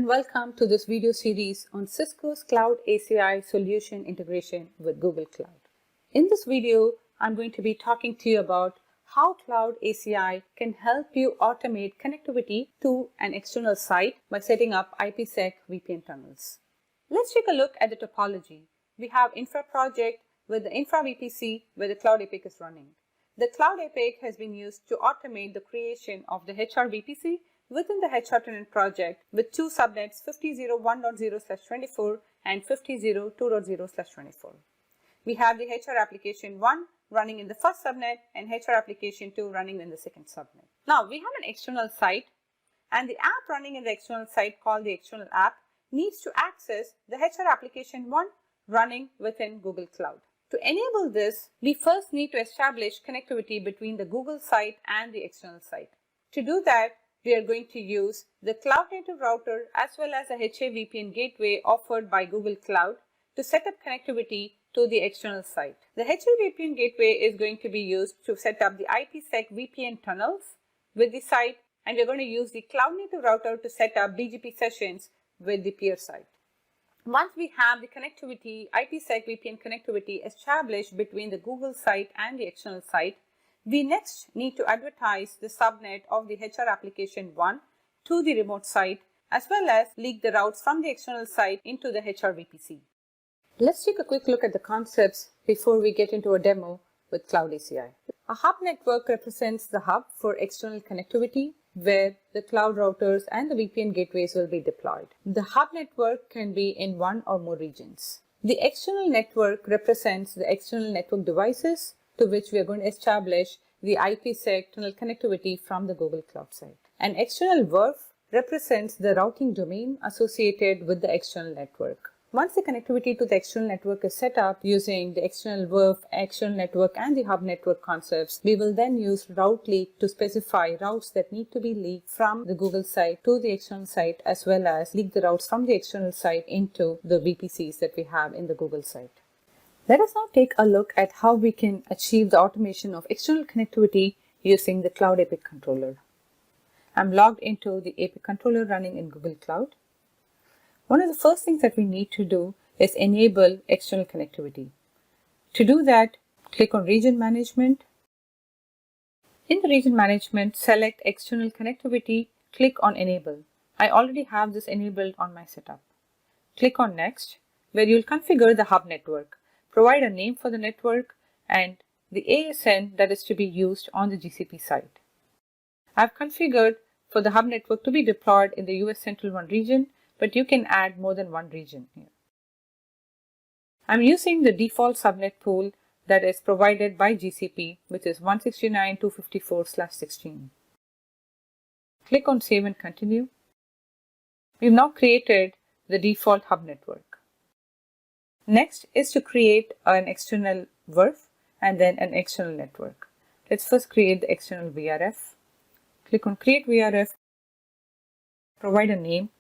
and welcome to this video series on Cisco's Cloud ACI solution integration with Google Cloud. In this video, I'm going to be talking to you about how Cloud ACI can help you automate connectivity to an external site by setting up IPsec VPN tunnels. Let's take a look at the topology. We have Infra project with the Infra VPC where the Cloud APIC is running. The Cloud APIC has been used to automate the creation of the HR VPC within the HR tenant project with two subnets 50.1.0/24 and 50.2.0/24. We have the HR application 1 running in the first subnet and HR application 2 running in the second subnet. Now we have an external site, and the app running in the external site called the external app needs to access the HR application 1 running within Google Cloud. To enable this, we first need to establish connectivity between the Google site and the external site. To do that, we are going to use the cloud native router as well as a HA VPN gateway offered by Google Cloud to set up connectivity to the external site. The HA VPN gateway is going to be used to set up the IPsec VPN tunnels with the site, and we're going to use the cloud native router to set up BGP sessions with the peer site. Once we have the connectivity, IPsec VPN connectivity established between the Google site and the external site, we next need to advertise the subnet of the HR application 1 to the remote site, as well as leak the routes from the external site into the HR VPC. Let's take a quick look at the concepts before we get into a demo with Cloud ACI. A hub network represents the hub for external connectivity where the cloud routers and the VPN gateways will be deployed. The hub network can be in one or more regions. The external network represents the external network devices to which we are going to establish the IPsec tunnel connectivity from the Google Cloud site. An external VRF represents the routing domain associated with the external network. Once the connectivity to the external network is set up using the external VRF, external network and the hub network concepts, we will then use route leak to specify routes that need to be leaked from the Google site to the external site, as well as leak the routes from the external site into the VPCs that we have in the Google site. Let us now take a look at how we can achieve the automation of external connectivity using the Cloud APIC controller. I'm logged into the APIC controller running in Google Cloud. One of the first things that we need to do is enable external connectivity. To do that, click on Region Management. In the Region Management, select External Connectivity, click on Enable. I already have this enabled on my setup. Click on Next, where you'll configure the hub network. Provide a name for the network and the ASN that is to be used on the GCP site. I've configured for the hub network to be deployed in the US Central 1 region, but you can add more than one region here. I'm using the default subnet pool that is provided by GCP, which is 169.254/16. Click on Save and Continue. We've now created the default hub network. Next is to create an external VRF and then an external network. Let's first create the external VRF. Click on Create VRF. Provide a name.